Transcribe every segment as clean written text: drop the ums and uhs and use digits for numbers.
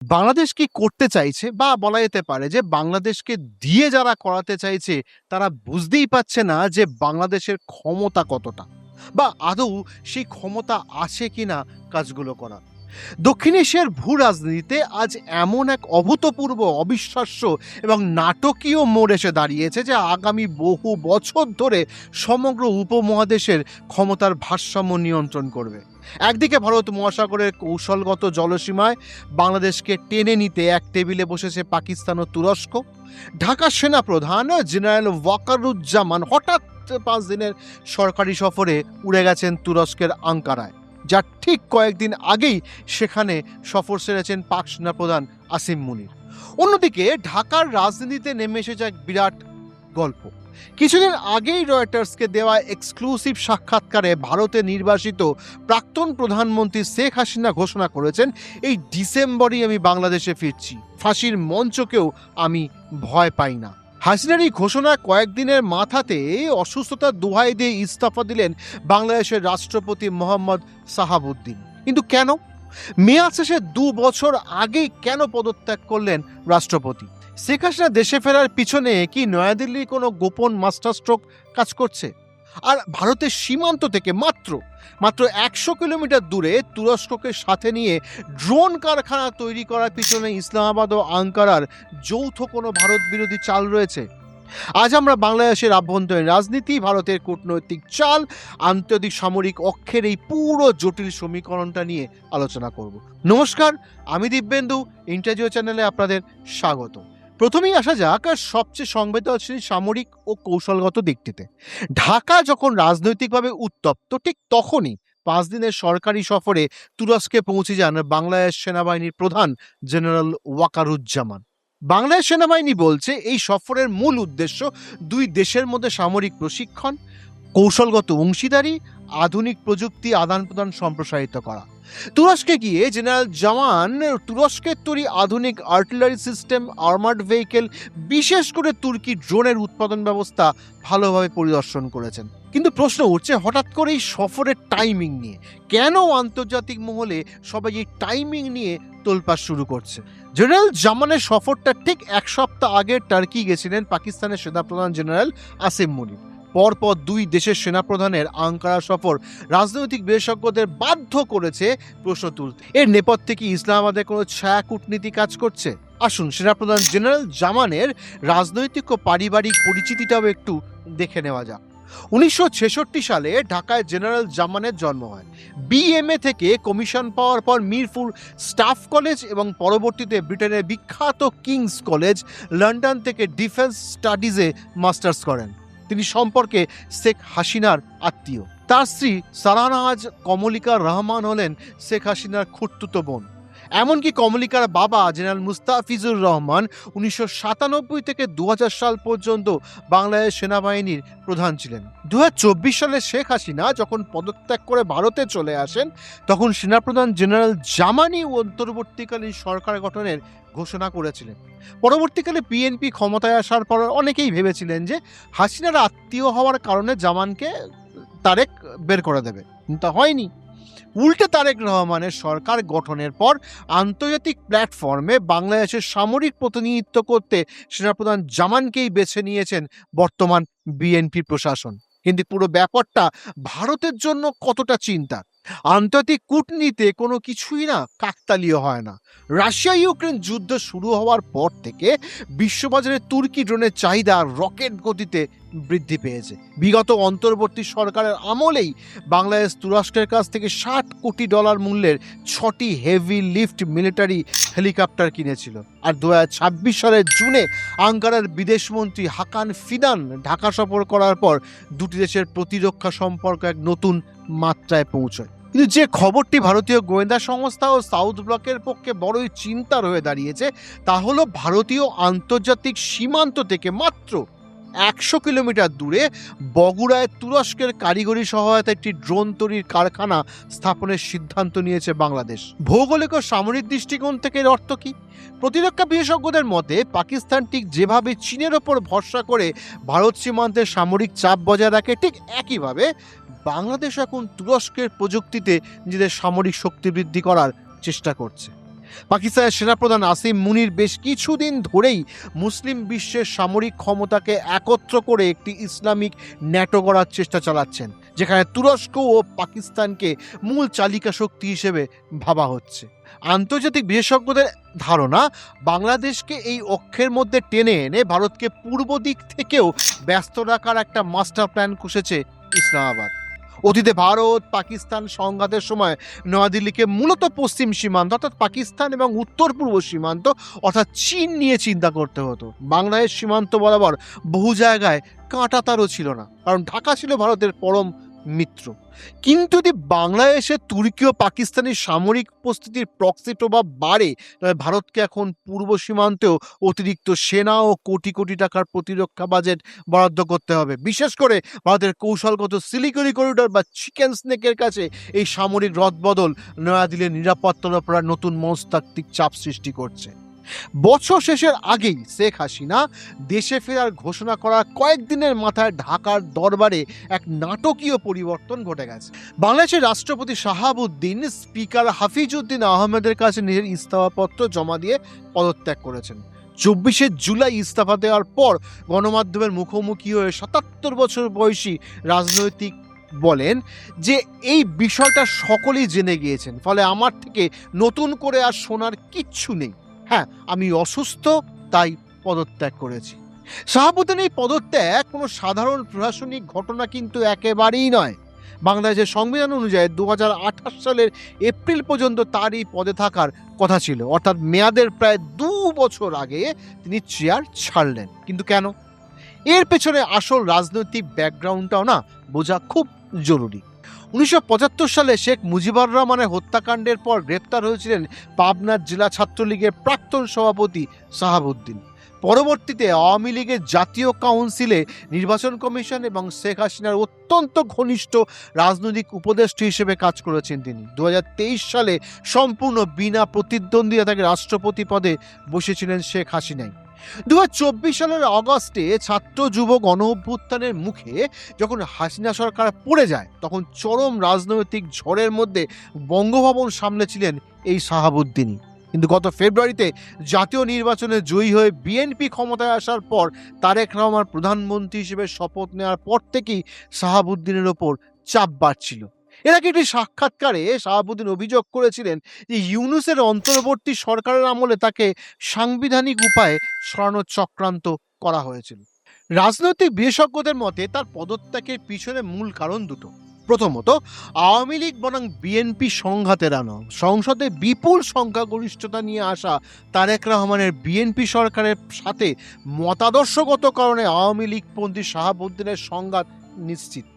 বাংলাদেশ কি করতে চাইছে বা বলা যেতে পারে যে বাংলাদেশকে দিয়ে যারা করাতে চাইছে তারা বুঝতেই পারছে না যে বাংলাদেশের ক্ষমতা কতটা বা আদৌ সেই ক্ষমতা আছে কিনা কাজগুলো করার। দক্ষিণ এশিয়ার ভূ রাজনীতিতে আজ এমন এক অভূতপূর্ব, অবিশ্বাস্য এবং নাটকীয় মোড় এসে দাঁড়িয়েছে যে আগামী বহু বছর ধরে সমগ্র উপমহাদেশের ক্ষমতার ভারসাম্য নিয়ন্ত্রণ করবে। একদিকে ভারত মহাসাগরের কৌশলগত জলসীমায় বাংলাদেশকে টেনে নিতে এক টেবিলে বসেছে পাকিস্তান ও তুরস্ক। ঢাকা সেনাপ্রধান জেনারেল ওয়াকারুজ্জামান হঠাৎ 5 দিনের সরকারি সফরে উড়ে গেছেন তুরস্কের আঙ্কারায়, যার ঠিক কয়েকদিন আগেই সেখানে সফর সেরেছেন পাক সেনাপ্রধান আসিম মুনির। অন্যদিকে ঢাকার রাজনীতিতে নেমে এসেছে এক বিরাট গল্প। কিছুদিন আগেই রয়টার্সকে দেওয়া এক্সক্লুসিভ সাক্ষাৎকারে ভারতে নির্বাসিত প্রাক্তন প্রধানমন্ত্রী শেখ হাসিনা ঘোষণা করেছেন, এই ডিসেম্বরেই আমি বাংলাদেশে ফিরছি, ফাঁসির মঞ্চকেও আমি ভয় পাই না। হাসিনার এই ঘোষণা কয়েকদিনের মাথাতে অসুস্থতার দোহাই দিয়ে ইস্তফা দিলেন বাংলাদেশের রাষ্ট্রপতি মোহাম্মদ সাহাবুদ্দিন। কিন্তু কেন? মেয়াদ শেষে 2 বছর আগেই কেন পদত্যাগ করলেন রাষ্ট্রপতি? শেখ হাসিনা দেশে ফেরার পিছনে কি নয়াদিল্লির কোনো গোপন মাস্টার স্ট্রোক কাজ করছে? আর ভারতের সীমান্ত থেকে মাত্র 100 কিলোমিটার দূরে তুরস্ককে সাথে নিয়ে ড্রোন কারখানা তৈরি করার পিছনে ইসলামাবাদ ও আঙ্কারার যৌথ কোনো ভারত বিরোধী চাল রয়েছে? আজ আমরা বাংলাদেশের আভ্যন্তরীণ রাজনীতি, ভারতের কূটনৈতিক চাল, আন্তর্জাতিক সামরিক অক্ষের এই পুরো জটিল সমীকরণটা নিয়ে আলোচনা করব। নমস্কার, আমি দিব্যেন্দু, ইন্টারভিউ চ্যানেলে আপনাদের স্বাগত। প্রথমেই আসা যাক সবচেয়ে সংবেদনশীল সামরিক ও কৌশলগত দিকটিতে। ঢাকা যখন রাজনৈতিকভাবে উত্তপ্ত, ঠিক তখনই 5 দিনের সরকারি সফরে তুরস্কে পৌঁছে যান বাংলাদেশ সেনাবাহিনীর প্রধান জেনারেল ওয়াকারুজ্জামান। বাংলাদেশ সেনাবাহিনী বলছে এই সফরের মূল উদ্দেশ্য 2 দেশের মধ্যে সামরিক প্রশিক্ষণ, কৌশলগত অংশীদারি, আধুনিক প্রযুক্তি আদান প্রদান সম্প্রসারিত করা। তুরস্কে গিয়ে জেনারেল জামান তুরস্কের তৈরি আধুনিক আর্টিলারি সিস্টেম, আর্মার্ড ভেহিকেল, বিশেষ করে তুর্কি ড্রোনের উৎপাদন ব্যবস্থা ভালোভাবে পরিদর্শন করেছেন। কিন্তু প্রশ্ন উঠছে হঠাৎ করে এই সফরের টাইমিং নিয়ে। কেন আন্তর্জাতিক মহলে সবাই এই টাইমিং নিয়ে তোলপাড় শুরু করছে? জেনারেল জামানের সফরটা ঠিক 1 সপ্তাহ আগে টার্কি গেছিলেন পাকিস্তানের সেনাপ্রধান জেনারেল আসিম মুনির। পরপর 2 দেশের সেনাপ্রধানের আঙ্কারা সফর রাজনৈতিক বিশেষজ্ঞদের বাধ্য করেছে প্রশ্ন তুলতে, এর নেপথ্যে কি ইসলামাবাদের কোনো ছায়া কূটনীতি কাজ করছে? আসুন সেনাপ্রধান জেনারেল জামানের রাজনৈতিক ও পারিবারিক পরিচিতিটাও একটু দেখে নেওয়া যাক। 1966 সালে ঢাকায় জেনারেল জামানের জন্ম হয়। বিএমএ থেকে কমিশন পাওয়ার পর মিরপুর স্টাফ কলেজ এবং পরবর্তীতে ব্রিটেনের বিখ্যাত কিংস কলেজ লন্ডন থেকে ডিফেন্স স্টাডিজে মাস্টার্স করেন। তিনি সম্পর্কে শেখ হাসিনার আত্মীয়। তার স্ত্রী সারানাজ কমলিকা রহমান হলেন শেখ হাসিনার খুড়তুতো বোন। এমনকি কমলিকার বাবা জেনারেল মুস্তাফিজুর রহমান 1997 থেকে 2000 সাল পর্যন্ত বাংলাদেশ সেনাবাহিনীর প্রধান ছিলেন। 2024 সালে শেখ হাসিনা যখন পদত্যাগ করে ভারতে চলে আসেন, তখন সেনাপ্রধান জেনারেল জামানি অন্তর্বর্তীকালীন সরকার গঠনের ঘোষণা করেছিলেন। পরবর্তীকালে বিএনপি ক্ষমতায় আসার পর অনেকেই ভেবেছিলেন যে হাসিনার আত্মীয় হওয়ার কারণে জামানকে তারেক বের করে দেবে, কিন্তু হয়নি। উল্টে তারেক রহমানের সরকার গঠনের পর আন্তর্জাতিক প্ল্যাটফর্মে বাংলাদেশের সামরিক প্রতিনিধিত্ব করতে সেনাপ্রধান জামানকেই বেছে নিয়েছেন বর্তমান বিএনপি প্রশাসন। কিন্তু পুরো ব্যাপারটা ভারতের জন্য কতটা চিন্তা? আন্তর্জাতিক কূটনীতিতে কোনো কিছুই না কাকতালীয় হয় না। রাশিয়া ইউক্রেন যুদ্ধ শুরু হওয়ার পর থেকে বিশ্ববাজারে তুর্কি ড্রোনের চাহিদা রকেট গতিতে বৃদ্ধি পেয়েছে। বিগত অন্তর্বর্তী সরকারের আমলেই বাংলাদেশ তুরস্কের কাছ থেকে $60 কোটি মূল্যের 6টি হেভি লিফট মিলিটারি হেলিকপ্টার কিনেছিল। আর 2026 সালের জুনে আঙ্কারার বিদেশমন্ত্রী হাকান ফিদান ঢাকা সফর করার পর 2টি দেশের প্রতিরক্ষা সম্পর্ক এক নতুন মাত্রায় পৌঁছয়। কিন্তু যে খবরটি ভারতীয় গোয়েন্দা সংস্থা ও সাউথ ব্লকের পক্ষে বড়ই চিন্তার হয়ে দাঁড়িয়েছে তা হলো ভারতীয় আন্তর্জাতিক সীমান্ত থেকে মাত্র 100 কিলোমিটার দূরে বগুড়ায় তুরস্কের কারিগরি সহায়তায় একটি ড্রোন তৈরির কারখানা স্থাপনের সিদ্ধান্ত নিয়েছে বাংলাদেশ। ভৌগোলিক ও সামরিক দৃষ্টিকোণ থেকে এর অর্থ কি? প্রতিরক্ষা বিশেষজ্ঞদের মতে পাকিস্তান ঠিক যেভাবে চীনের ওপর ভরসা করে ভারত সীমান্তে সামরিক চাপ বজায় রাখে, ঠিক একইভাবে বাংলাদেশ এখন তুরস্কের প্রযুক্তিতে নিজেদের সামরিক শক্তি বৃদ্ধি করার চেষ্টা করছে। পাকিস্তানের সেনাপ্রধান আসিম মুনির বেশ কিছুদিন ধরেই মুসলিম বিশ্বের সামরিক ক্ষমতাকে একত্র করে একটি ইসলামিক ন্যাটো গড়ার চেষ্টা চালাচ্ছেন, যেখানে তুরস্ক ও পাকিস্তানকে মূল চালিকা শক্তি হিসেবে ভাবা হচ্ছে। আন্তর্জাতিক বিশেষজ্ঞদের ধারণা, বাংলাদেশকে এই অক্ষের মধ্যে টেনে এনে ভারতকে পূর্ব দিক থেকেও ব্যস্ত রাখার একটা মাস্টার প্ল্যান কষেছে ইসলামাবাদ। অতীতে ভারত পাকিস্তান সংঘাতের সময় নয়াদিল্লিকে মূলত পশ্চিম সীমান্ত অর্থাৎ পাকিস্তান এবং উত্তর পূর্ব সীমান্ত অর্থাৎ চীন নিয়ে চিন্তা করতে হতো। বাংলাদেশ সীমান্ত বরাবর বহু জায়গায় কাঁটাতারও ছিল না, কারণ ঢাকা ছিল ভারতের পরম মিত্র। কিন্তু যদি বাংলাদেশে তুর্কি ও পাকিস্তানি সামরিক উপস্থিতির প্রক্সি প্রভাব বাড়ে, তবে ভারতকে এখন পূর্ব সীমান্তেও অতিরিক্ত সেনা ও কোটি কোটি টাকার প্রতিরক্ষা বাজেট বরাদ্দ করতে হবে। বিশেষ করে ভারতের কৌশলগত সিলিগুড়ি করিডোর বা চিকেন স্নেকের কাছে এই সামরিক রদবদল নয়াদিল্লির নিরাপত্তার উপর নতুন মনস্তাত্ত্বিক চাপ সৃষ্টি করছে। বছর শেষের আগেই শেখ হাসিনা দেশে ফেরার ঘোষণা করার কয়েকদিনের মাথায় ঢাকার দরবারে এক নাটকীয় পরিবর্তন ঘটে গেছে। বাংলাদেশের রাষ্ট্রপতি শাহাবুদ্দিন স্পিকার হাফিজউদ্দিন আহমেদের কাছে নিজের ইস্তফাপত্র জমা দিয়ে পদত্যাগ করেছেন। 24শে জুলাই ইস্তফা দেওয়ার পর গণমাধ্যমের মুখোমুখি হয়ে 77 বছর বয়সী রাজনৈতিক বলেন যে এই বিষয়টা সকলেই জেনে গিয়েছেন, ফলে আমার থেকে নতুন করে আর শোনার কিচ্ছু নেই। হ্যাঁ, আমি অসুস্থ, তাই পদত্যাগ করেছি। শাহাবুদ্দিন এই পদত্যাগ কোনো সাধারণ প্রশাসনিক ঘটনা কিন্তু একেবারেই নয়। বাংলাদেশের সংবিধান অনুযায়ী 2028 সালের এপ্রিল পর্যন্ত তার এই পদে থাকার কথা ছিল, অর্থাৎ মেয়াদের প্রায় 2 বছর আগে তিনি চেয়ার ছাড়লেন। কিন্তু কেন? এর পেছনে আসল রাজনৈতিক ব্যাকগ্রাউন্ডটাও না বোঝা খুব জরুরি। 1975 সালে শেখ মুজিবুর রহমানের হত্যাকাণ্ডের পর গ্রেপ্তার হয়েছিলেন পাবনার জেলা ছাত্রলীগের প্রাক্তন সভাপতি শাহাবুদ্দিন। পরবর্তীতে আওয়ামী লীগের জাতীয় কাউন্সিলে নির্বাচন কমিশন এবং শেখ হাসিনার অত্যন্ত ঘনিষ্ঠ রাজনৈতিক উপদেষ্টা হিসেবে কাজ করেছেন তিনি। 2023 সালে সম্পূর্ণ বিনা প্রতিদ্বন্দ্বিতা থেকে রাষ্ট্রপতি পদে বসেছিলেন শেখ হাসিনাই। 2024 সালের অগস্টে ছাত্র যুব গণ অভ্যুত্থানের মুখে যখন হাসিনা সরকার পড়ে যায়, তখন চরম রাজনৈতিক ঝড়ের মধ্যে বঙ্গভবন সামলেছিলেন এই শাহাবুদ্দিনই। কিন্তু গত ফেব্রুয়ারিতে জাতীয় নির্বাচনে জয়ী হয়ে বিএনপি ক্ষমতায় আসার পর তারেক রহমান প্রধানমন্ত্রী হিসেবে শপথ নেওয়ার পর থেকেই শাহাবুদ্দিনের ওপর চাপ বাড়ছিল। এর আগে একটি সাক্ষাৎকারে শাহাবুদ্দিন অভিযোগ করেছিলেন যে ইউনূসের অন্তর্বর্তী সরকারের আমলে তাকে সাংবিধানিক উপায়ে সরানোর চক্রান্ত করা হয়েছিল। রাজনৈতিক বিশেষজ্ঞদের মতে তার পদত্যাগের পিছনে মূল কারণ দুটো। প্রথমত, আওয়ামী লীগ বনাম বিএনপি সংঘাতের আনো সংসদে বিপুল সংখ্যাগরিষ্ঠতা নিয়ে আসা তারেক রহমানের বিএনপি সরকারের সাথে মতাদর্শগত কারণে আওয়ামী লীগপন্থী শাহাবুদ্দিনের সংঘাত নিশ্চিত।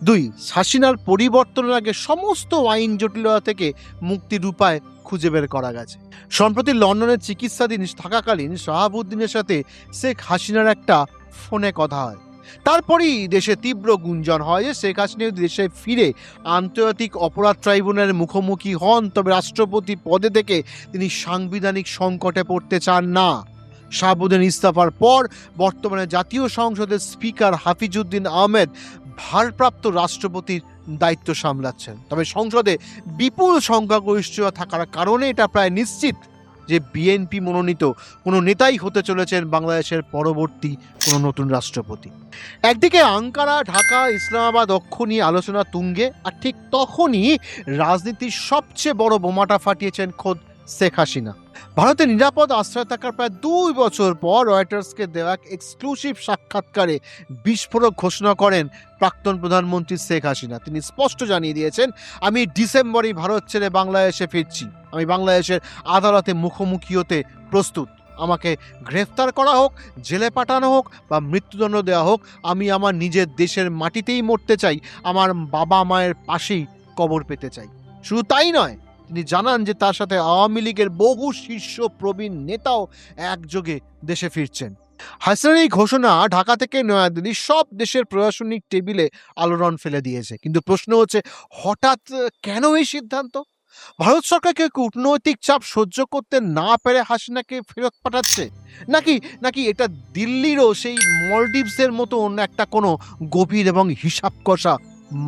2, হাসিনার পরিবর্তনের আগে সমস্ত আইন জটিলতা থেকে মুক্তির উপায় খুঁজে বের করা গেছে। সম্প্রতি লন্ডনের চিকিৎসাধীন থাকাকালীন শাহাবুদ্দিনের সাথে শেখ হাসিনার একটা ফোনে কথা হয়। তারপরেই দেশে তীব্র গুঞ্জন হয় যে শেখ হাসিনা যদি দেশে ফিরে আন্তর্জাতিক অপরাধ ট্রাইব্যুনালের মুখোমুখি হন, তবে রাষ্ট্রপতি পদে থেকে তিনি সাংবিধানিক সংকটে পড়তে চান না। শাহাবুদ্দিন ইস্তফার পর বর্তমানে জাতীয় সংসদের স্পিকার হাফিজউদ্দিন আহমেদ ভারপ্রাপ্ত রাষ্ট্রপতির দায়িত্ব সামলাচ্ছেন। তবে সংসদে বিপুল সংখ্যাগরিষ্ঠতা থাকার কারণে এটা প্রায় নিশ্চিত যে বিএনপি মনোনীত কোনো নেতাই হতে চলেছেন বাংলাদেশের পরবর্তী কোনো নতুন রাষ্ট্রপতি। একদিকে আঙ্কারা, ঢাকা, ইসলামাবাদ অক্ষ নিয়ে আলোচনা তুঙ্গে, আর ঠিক তখনই রাজনীতির সবচেয়ে বড় বোমাটা ফাটিয়েছেন খোদ শেখ হাসিনা। ভারতের নিরাপদ আশ্রয় থাকার প্রায় 2 বছর পর রয়টার্সকে দেওয়া এক্সক্লুসিভ সাক্ষাৎকারে বিস্ফোরক ঘোষণা করেন প্রাক্তন প্রধানমন্ত্রী শেখ হাসিনা। তিনি স্পষ্ট জানিয়ে দিয়েছেন, আমি ডিসেম্বরেই ভারত ছেড়ে বাংলাদেশে ফিরছি। আমি বাংলাদেশের আদালতে মুখোমুখি হতে প্রস্তুত। আমাকে গ্রেফতার করা হোক, জেলে পাঠানো হোক বা মৃত্যুদণ্ড দেওয়া হোক, আমি আমার নিজের দেশের মাটিতেই মরতে চাই, আমার বাবা মায়ের পাশেই কবর পেতে চাই। শুধু তাই নয়, তিনি জানান যে তার সাথে আওয়ামী লীগের বহু শীর্ষ প্রবীণ নেতাও একযোগে দেশে ফিরছেন। হাসিনার এই ঘোষণা ঢাকা থেকে নয়াদিল্লি সব দেশের প্রশাসনিক টেবিলে আলোড়ন ফেলে দিয়েছে। কিন্তু প্রশ্ন হচ্ছে, হঠাৎ কেন এই সিদ্ধান্ত? ভারত সরকারকে কূটনৈতিক চাপ সহ্য করতে না পেরে হাসিনাকে ফেরত পাঠাচ্ছে, নাকি এটা দিল্লিরও সেই মলডিভসের মতো একটা কোনো গভীর এবং হিসাব কষা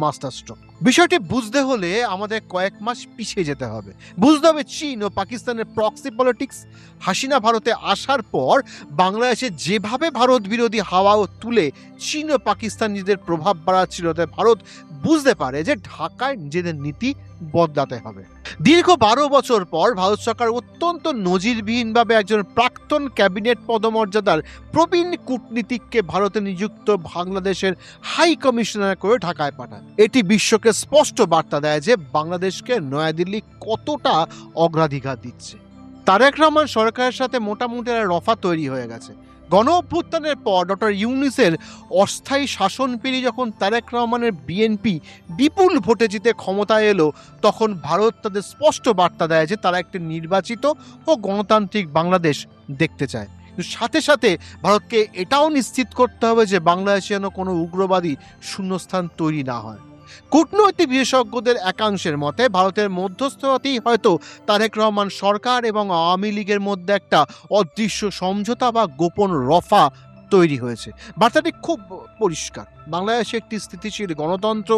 মাস্টার স্ট্রোক। বিষয়টি বুঝতে হলে আমাদের কয়েক মাস পিছিয়ে যেতে হবে। বুঝতে হবে চীন ও পাকিস্তানের প্রক্সি পলিটিক্স। হাসিনা ভারতে আসার পর বাংলাদেশে যেভাবে ভারত বিরোধী হাওয়া তুলে চীন ও পাকিস্তান নিজেদের প্রভাব বাড়াচ্ছিল, তাই ভারত বুঝতে পারে যে ঢাকায় নিজেদের নীতি বদলাতে হবে। দীর্ঘ 12 বছর পর ভারত সরকার অত্যন্ত নজিরবিহীনভাবে একজন প্রাক্তন ক্যাবিনেট পদমর্যাদার প্রবীণ কূটনীতিককে ভারতে নিযুক্ত বাংলাদেশের হাই কমিশনার করে ঢাকায় পাঠায়। এটি বিশ্বকে স্পষ্ট বার্তা দেয় যে বাংলাদেশকে নয়াদিল্লি কতটা অগ্রাধিকার দিচ্ছে। তারেক রহমান সরকারের সাথে মোটামুটি রফা তৈরি হয়ে গেছে। গণ অভ্যুত্থানের পর ডক্টর ইউনূসের অস্থায়ী শাসন পেরিয়ে যখন তারেক রহমানের বিএনপি বিপুল ভোটে জিতে ক্ষমতায় এলো, তখন ভারত তাদের স্পষ্ট বার্তা দেয় যে তারা একটি নির্বাচিত ও গণতান্ত্রিক বাংলাদেশ দেখতে চায়। সাথে সাথে ভারতকে এটাও নিশ্চিত করতে হবে যে বাংলাদেশে যেন কোনো উগ্রবাদী শূন্যস্থান তৈরি না হয়। কূটনৈতিক বিশেষজ্ঞদের একাংশের মতে ভারতের মধ্যস্থতাতেই হয়তো তারেক রহমান সরকার এবং আওয়ামী লীগের মধ্যে একটা অদৃশ্য সমঝোতা বা গোপন রফা তৈরি হয়েছে। বার্তাটি খুব পরিষ্কার। বাংলাদেশে একটি স্থিতিশীল গণতন্ত্র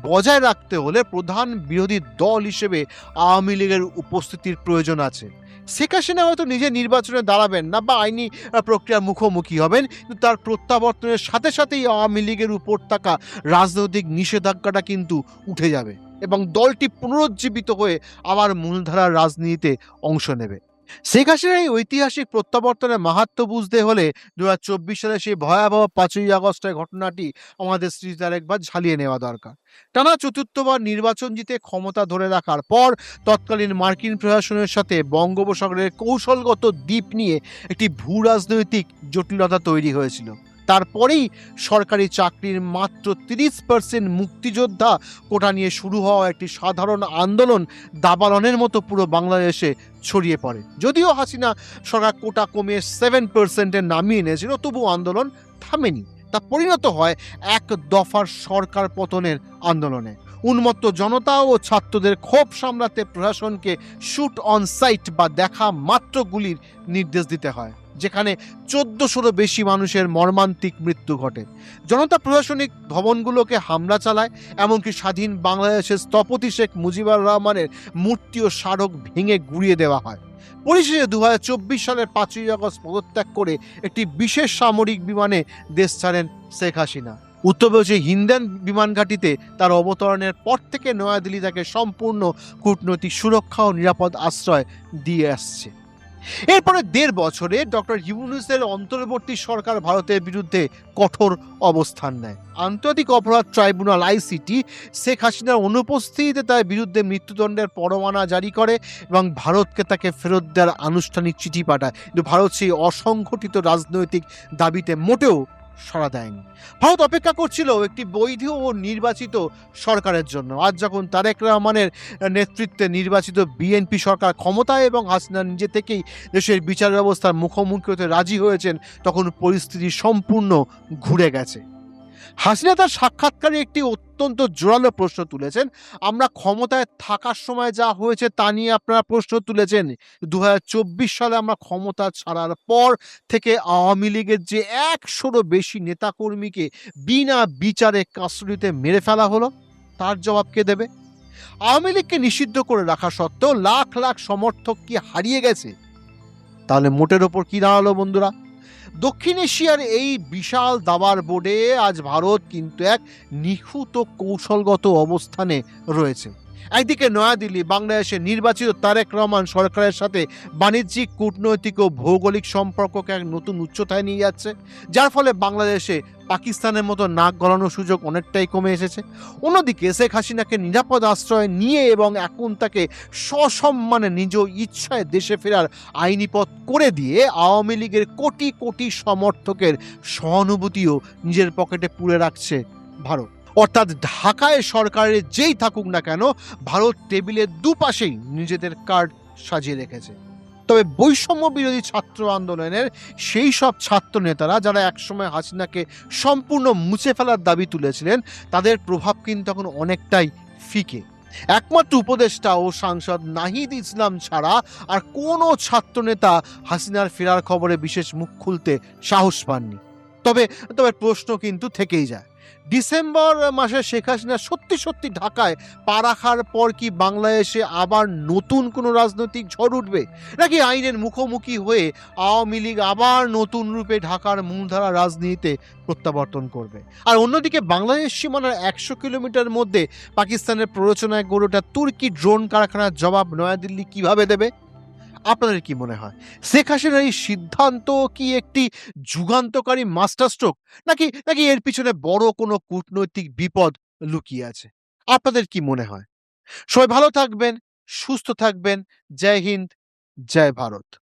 বজায় রাখতে হলে প্রধান বিরোধী দল হিসেবে আওয়ামী লীগের উপস্থিতির প্রয়োজন আছে। শেখ হাসিনা হয়তো নিজে নির্বাচনে দাঁড়াবেন না বা আইনি প্রক্রিয়ার মুখোমুখি হবেন, কিন্তু তার প্রত্যাবর্তনের সাথে সাথেই আওয়ামী লীগের উপর থাকা রাজনৈতিক নিষেধাজ্ঞাটা কিন্তু উঠে যাবে এবং দলটি পুনরুজ্জীবিত হয়ে আবার মূলধারার রাজনীতিতে অংশ নেবে। শেখ হাসিনার এই ঐতিহাসিক প্রত্যাবর্তনের মাহাত্ম্য বুঝতে হলে 2024 সালে সেই ভয়াবহ 5ই আগস্টের ঘটনাটি আমাদের স্মৃতিতে আরেকবার ঝালিয়ে নেওয়া দরকার। টানা চতুর্থবার নির্বাচন জিতে ক্ষমতা ধরে রাখার পর তৎকালীন মার্কিন প্রশাসনের সাথে বঙ্গোপসাগরের কৌশলগত দ্বীপ নিয়ে একটি ভূ রাজনৈতিক জটিলতা তৈরি হয়েছিল। তারপরেই সরকারি চাকরির মাত্র 30% মুক্তিযোদ্ধা কোটা নিয়ে শুরু হওয়া একটি সাধারণ আন্দোলন দাবানলের মতো পুরো বাংলাদেশে ছড়িয়ে পড়ে। যদিও হাসিনা সরকার কোটা কমিয়ে 7%-এ নামিয়ে এনেছিল, তবু আন্দোলন থামেনি। তা পরিণত হয় এক দফার সরকার পতনের আন্দোলনে। উন্মত্ত জনতা ও ছাত্রদের ক্ষোভ সামলাতে প্রশাসনকে শুট অন সাইট বা দেখা মাত্র গুলির নির্দেশ দিতে হয়, যেখানে 1400-রও বেশি মানুষের মর্মান্তিক মৃত্যু ঘটে। জনতা প্রশাসনিক ভবনগুলোকে হামলা চালায়, এমনকি স্বাধীন বাংলাদেশের স্থপতি শেখ মুজিবুর রহমানের মূর্তি ও স্মারক ভেঙে গুঁড়িয়ে দেওয়া হয়। পরিশেষে 2024 সালের 5ই আগস্ট পদত্যাগ করে একটি বিশেষ সামরিক বিমানে দেশ ছাড়েন শেখ হাসিনা। উত্তরপ্রদেশে হিন্দান বিমান ঘাঁটিতে তার অবতরণের পর থেকে নয়াদিল্লি তাকে সম্পূর্ণ কূটনৈতিক সুরক্ষা ও নিরাপদ আশ্রয় দিয়ে আসছে। এরপরে 1.5 বছরে ডক্টর ইউনূসের অন্তর্বর্তী সরকার ভারতের বিরুদ্ধে কঠোর অবস্থান নেয়। আন্তর্জাতিক অপরাধ ট্রাইব্যুনাল আইসিটি শেখ হাসিনার অনুপস্থিতিতে তার বিরুদ্ধে মৃত্যুদণ্ডের পরোয়ানা জারি করে এবং ভারতকে তাকে ফেরত দেওয়ার আনুষ্ঠানিক চিঠি পাঠায়। কিন্তু ভারত সেই অসংগঠিত রাজনৈতিক দাবিতে মোটেও সাড়া দেয়নি। ভারত অপেক্ষা করছিল একটি বৈধ ও নির্বাচিত সরকারের জন্য। আজ যখন তারেক রহমানের নেতৃত্বে নির্বাচিত বিএনপি সরকার ক্ষমতায় এবং হাসিনা নিজে থেকেই দেশের বিচার ব্যবস্থার মুখোমুখি হতে রাজি হয়েছেন, তখন পরিস্থিতি সম্পূর্ণ ঘুরে গেছে। হাসিনা তার সাক্ষাৎকারে একটি অত্যন্ত জোরালো প্রশ্ন তুলেছেন। আমরা ক্ষমতায় থাকার সময় যা হয়েছে তা নিয়ে আপনারা প্রশ্ন তুলেছেন। 2024 সালে আমরা ক্ষমতা ছাড়ার পর থেকে আওয়ামী লীগের যে 100-রও বেশি নেতাকর্মীকে বিনা বিচারে কাস্টডিতে মেরে ফেলা হলো, তার জবাব কে দেবে? আওয়ামী লীগকে নিষিদ্ধ করে রাখা সত্ত্বেও লাখ লাখ সমর্থক কি হারিয়ে গেছে? তাহলে মোটের ওপর কি দাঁড়ালো বন্ধুরা? দক্ষিণ এশিয়ার এই বিশাল দাবার বোর্ডে আজ ভারত কিন্তু এক নিখুঁত কৌশলগত অবস্থানে রয়েছে। একদিকে নয়াদিল্লি বাংলাদেশের নির্বাচিত তারেক রহমান সরকারের সাথে বাণিজ্যিক, কূটনৈতিক ও ভৌগোলিক সম্পর্ককে এক নতুন উচ্চতায় নিয়ে যাচ্ছে, যার ফলে বাংলাদেশে পাকিস্তানের মতো নাক গলানোর সুযোগ অনেকটাই কমে এসেছে। অন্যদিকে শেখ হাসিনাকে নিরাপদ আশ্রয় নিয়ে এবং এখন তাকে সসম্মানে নিজ ইচ্ছায় দেশে ফেরার আইনি পথ করে দিয়ে আওয়ামী লীগের কোটি কোটি সমর্থকের সহানুভূতিও নিজের পকেটে পুরে রাখছে ভারত। অর্থাৎ ঢাকায় সরকারের যেই থাকুক না কেন, ভারত টেবিলের দুপাশেই নিজেদের কার্ড সাজিয়ে রেখেছে। তবে বৈষম্য বিরোধী ছাত্র আন্দোলনের সেই সব ছাত্র নেতারা যারা একসময় হাসিনাকে সম্পূর্ণ মুছে ফেলার দাবি তুলেছিলেন, তাদের প্রভাব কিন্তু এখন অনেকটাই ফিকে। একমাত্র উপদেষ্টা ও সাংসদ নাহিদ ইসলাম ছাড়া আর কোনো ছাত্রনেতা হাসিনার ফেরার খবরে বিশেষ মুখ খুলতে সাহস পাননি। তবে প্রশ্ন কিন্তু থেকেই যায়, ডিসেম্বর মাসে শেখ হাসিনা সত্যি, সত্যি ঢাকায় পা রাখার পর কি বাংলাদেশে আবার নতুন কোনো রাজনৈতিক ঝড় উঠবে? নাকি আইনের মুখোমুখি হয়ে আওয়ামী লীগ আবার নতুন রূপে ঢাকার মূলধারা রাজনীতিতে প্রত্যাবর্তন করবে? আর অন্যদিকে বাংলাদেশ সীমানার ১০০ কিলোমিটার মধ্যে পাকিস্তানের প্ররোচনায় গড়ে ওঠা তুর্কি ড্রোন কারখানার জবাব নয়াদিল্লি কিভাবে দেবে? আপনাদের কি মনে হয়? শেখ হাসিনার এই সিদ্ধান্ত কি একটি যুগান্তকারী মাস্টার স্ট্রোক? নাকি এর পিছনে বড় কোনো কূটনৈতিক বিপদ লুকিয়ে আছে? আপনাদের কি মনে হয়? সবাই ভালো থাকবেন, সুস্থ থাকবেন। জয় হিন্দ, জয় ভারত।